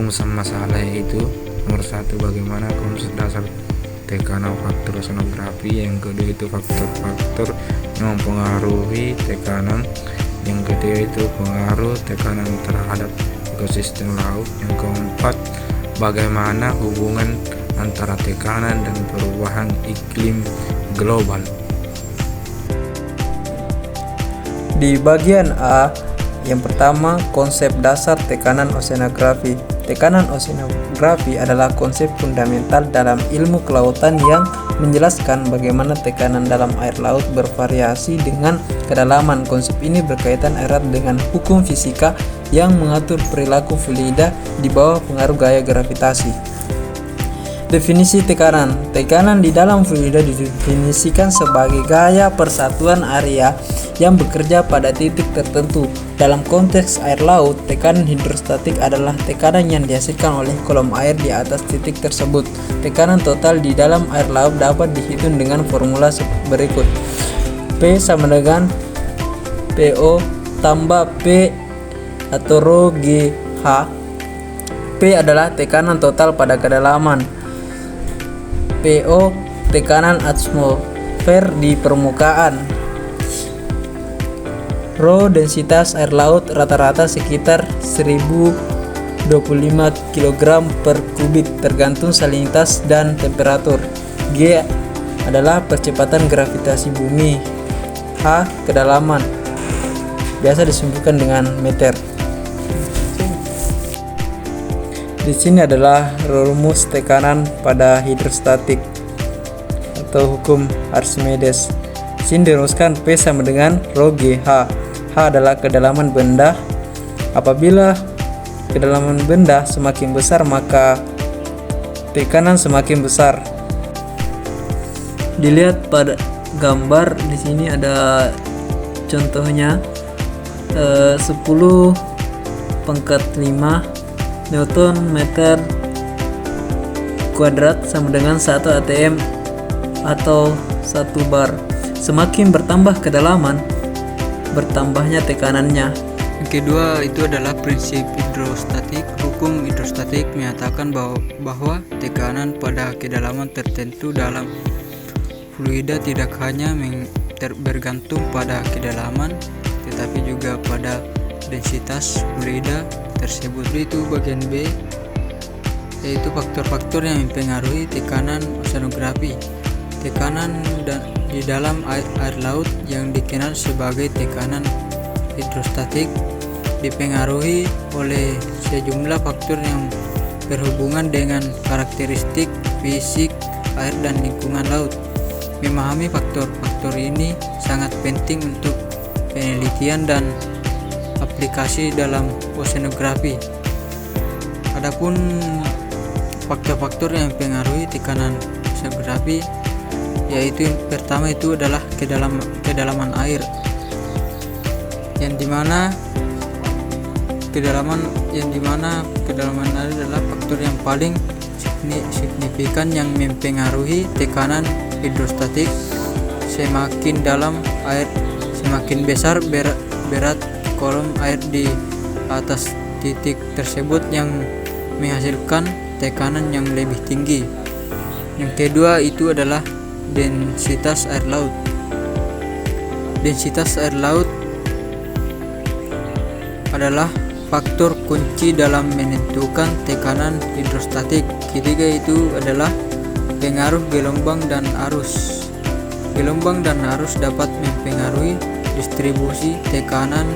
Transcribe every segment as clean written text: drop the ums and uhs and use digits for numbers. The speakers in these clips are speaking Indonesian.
rumusan masalah, yaitu nomor 1 bagaimana konsep dasar tekanan faktor oseanografi, yang kedua itu faktor-faktor yang mempengaruhi tekanan, yang ketiga itu pengaruh tekanan terhadap ekosistem laut, yang keempat bagaimana hubungan antara tekanan dan perubahan iklim global. Di bagian A, yang pertama konsep dasar tekanan oseanografi. Tekanan oseanografi adalah konsep fundamental dalam ilmu kelautan yang menjelaskan bagaimana tekanan dalam air laut bervariasi dengan kedalaman. Konsep ini berkaitan erat dengan hukum fisika yang mengatur perilaku fluida di bawah pengaruh gaya gravitasi. Definisi tekanan. Tekanan di dalam fluida didefinisikan sebagai gaya persatuan area yang bekerja pada titik tertentu. Dalam konteks air laut, tekanan hidrostatik adalah tekanan yang dihasilkan oleh kolom air di atas titik tersebut. Tekanan total di dalam air laut dapat dihitung dengan formula berikut. P sama dengan PO tambah P atau rho GH. P adalah tekanan total pada kedalaman. PO tekanan atmosfer di permukaan. Rho densitas air laut rata-rata sekitar 1025 kg per kubik tergantung salinitas dan temperatur. G adalah percepatan gravitasi bumi. H kedalaman, biasa disebutkan dengan meter. Di sini adalah rumus tekanan pada hidrostatik atau hukum Archimedes. Di sini dirumuskan P sama dengan rho GH. H adalah kedalaman benda. Apabila kedalaman benda semakin besar, maka tekanan semakin besar. Dilihat pada gambar di sini ada contohnya 10⁵ Newton meter kuadrat sama dengan 1 atm atau 1 bar. Semakin bertambah kedalaman, bertambahnya tekanannya. Yang kedua itu adalah prinsip hidrostatik. Hukum hidrostatik menyatakan bahwa tekanan pada kedalaman tertentu dalam fluida tidak hanya bergantung pada kedalaman, tetapi juga pada densitas fluida tersebut. Itu bagian B, yaitu faktor-faktor yang mempengaruhi tekanan oseanografi. Tekanan di dalam air laut yang dikenal sebagai tekanan hidrostatik dipengaruhi oleh sejumlah faktor yang berhubungan dengan karakteristik fisik air dan lingkungan laut. Memahami faktor-faktor ini sangat penting untuk penelitian dan aplikasi dalam oseanografi. Adapun faktor-faktor yang mempengaruhi tekanan oseanografi, yaitu yang pertama itu adalah kedalaman air, yang dimana kedalaman air adalah faktor yang paling signifikan yang mempengaruhi tekanan hidrostatik. Semakin dalam air, semakin besar berat kolom air di atas titik tersebut yang menghasilkan tekanan yang lebih tinggi. Yang kedua itu adalah densitas air laut. Densitas air laut adalah faktor kunci dalam menentukan tekanan hidrostatik. Ketiga itu adalah pengaruh gelombang dan arus. Gelombang dan arus dapat mempengaruhi distribusi tekanan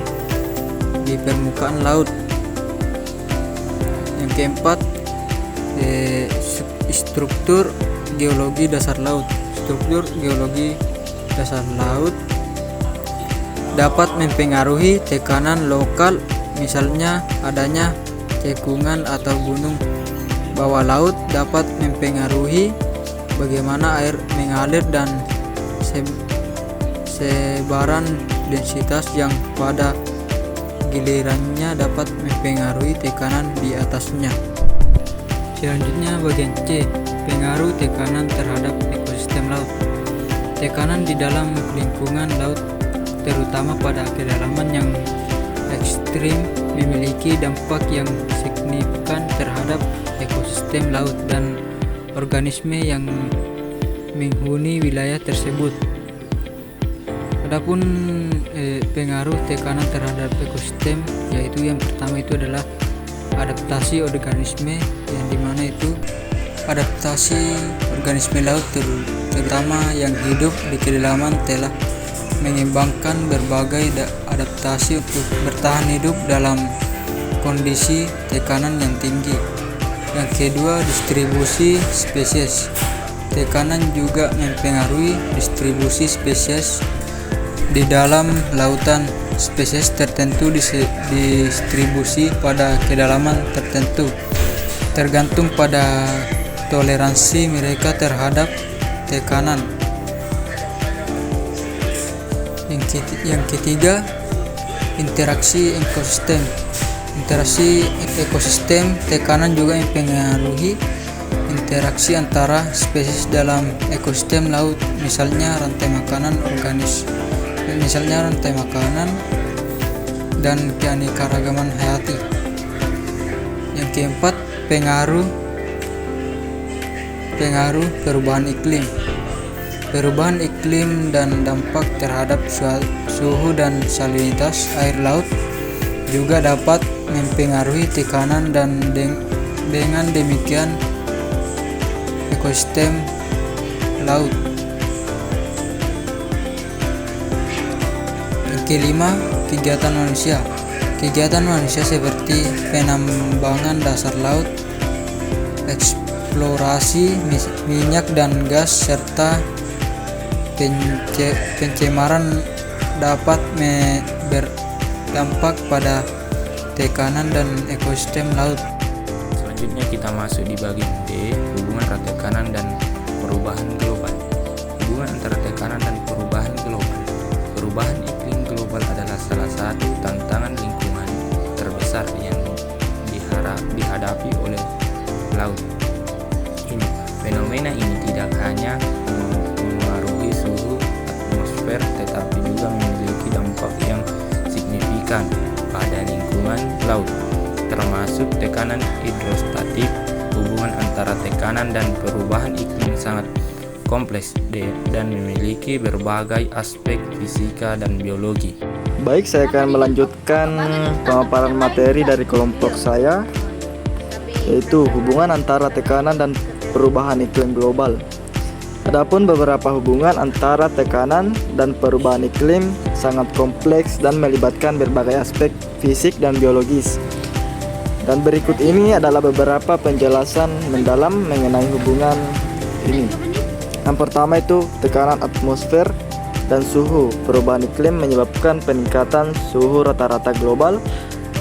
di permukaan laut. Yang keempat, struktur geologi dasar laut. Struktur geologi dasar laut dapat mempengaruhi tekanan lokal, misalnya adanya cekungan atau gunung bawah laut dapat mempengaruhi bagaimana air mengalir dan sebaran densitas yang pada gilirannya dapat mempengaruhi tekanan di atasnya. Selanjutnya bagian C, pengaruh tekanan terhadap ekosistem laut. Tekanan di dalam lingkungan laut, terutama pada kedalaman yang ekstrim, memiliki dampak yang signifikan terhadap ekosistem laut dan organisme yang menghuni wilayah tersebut. Adapun pengaruh tekanan terhadap ekosistem, yaitu yang pertama itu adalah adaptasi organisme, yang dimana itu adaptasi organisme laut terutama yang hidup di kedalaman telah mengembangkan berbagai adaptasi untuk bertahan hidup dalam kondisi tekanan yang tinggi. Yang kedua, distribusi spesies. Tekanan juga mempengaruhi distribusi spesies di dalam lautan. Spesies tertentu distribusi pada kedalaman tertentu tergantung pada toleransi mereka terhadap tekanan. Yang ketiga, interaksi ekosistem. Interaksi ekosistem, tekanan juga mempengaruhi interaksi antara spesies dalam ekosistem laut, misalnya rantai makanan dan keanekaragaman hayati. Yang keempat, pengaruh perubahan iklim. Perubahan iklim dan dampak terhadap suhu dan salinitas air laut juga dapat mempengaruhi tekanan, dan dengan demikian ekosistem laut. Yang kelima, kegiatan manusia. Kegiatan manusia seperti penambangan dasar laut, eksplorasi minyak dan gas, serta pencemaran dapat berdampak pada tekanan dan ekosistem laut. Selanjutnya kita masuk di bagian D, hubungan antara tekanan dan perubahan global. Hubungan antara tekanan dan perubahan global. Perubahan iklim global adalah salah satu tantangan lingkungan terbesar yang dihadapi oleh laut. Fenomena ini tidak hanya mempengaruhi suhu atmosfer, tetapi juga memiliki dampak yang signifikan pada lingkungan laut, termasuk tekanan hidrostatik. Hubungan antara tekanan dan perubahan iklim sangat kompleks dan memiliki berbagai aspek fisika dan biologi. Baik, saya akan melanjutkan pemaparan materi dari kelompok saya, yaitu hubungan antara tekanan dan perubahan iklim global. Adapun beberapa hubungan antara tekanan dan perubahan iklim sangat kompleks dan melibatkan berbagai aspek fisik dan biologis. Dan berikut ini adalah beberapa penjelasan mendalam mengenai hubungan ini. Yang pertama itu tekanan atmosfer dan suhu. Perubahan iklim menyebabkan peningkatan suhu rata-rata global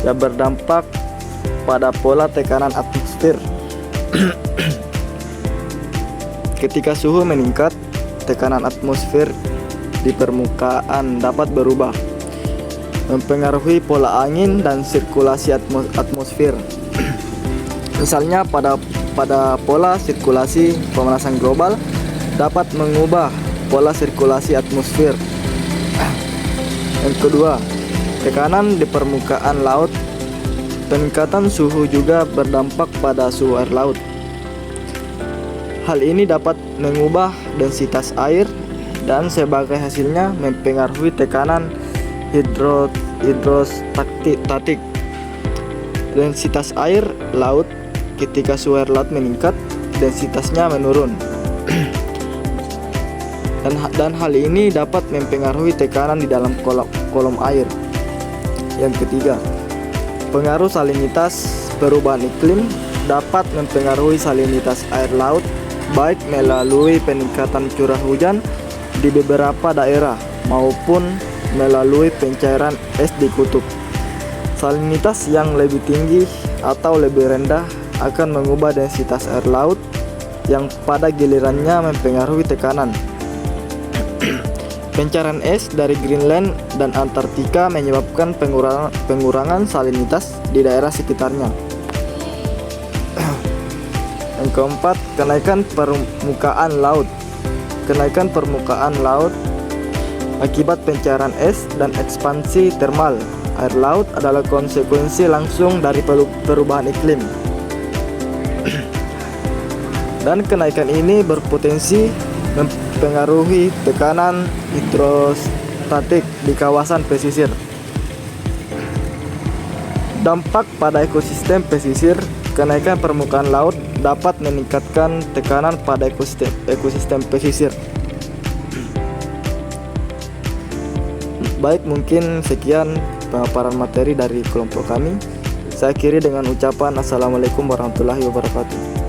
yang berdampak pada pola tekanan atmosfer. Ketika suhu meningkat, tekanan atmosfer di permukaan dapat berubah, mempengaruhi pola angin dan sirkulasi atmosfer. Misalnya pada pola sirkulasi, pemanasan global dapat mengubah pola sirkulasi atmosfer. Yang kedua, tekanan di permukaan laut. Peningkatan suhu juga berdampak pada suhu air laut. Hal ini dapat mengubah densitas air dan sebagai hasilnya mempengaruhi tekanan hidrostatik. Densitas air laut. Ketika suhu air laut meningkat, densitasnya menurun. Dan hal ini dapat mempengaruhi tekanan di dalam kolom air. Yang ketiga, pengaruh salinitas. Perubahan iklim dapat mempengaruhi salinitas air laut, baik melalui peningkatan curah hujan di beberapa daerah maupun melalui pencairan es di kutub. Salinitas yang lebih tinggi atau lebih rendah akan mengubah densitas air laut, yang pada gilirannya mempengaruhi tekanan. Pencairan es dari Greenland dan Antartika menyebabkan pengurangan salinitas di daerah sekitarnya. Yang keempat, kenaikan permukaan laut. Kenaikan permukaan laut akibat pencairan es dan ekspansi termal air laut adalah konsekuensi langsung dari perubahan iklim. Dan kenaikan ini berpotensi mempengaruhi tekanan hidrostatik di kawasan pesisir. Dampak pada ekosistem pesisir, kenaikan permukaan laut dapat meningkatkan tekanan pada ekosistem pesisir. Baik, mungkin sekian pemaparan materi dari kelompok kami. Saya akhiri dengan ucapan Assalamualaikum warahmatullahi wabarakatuh.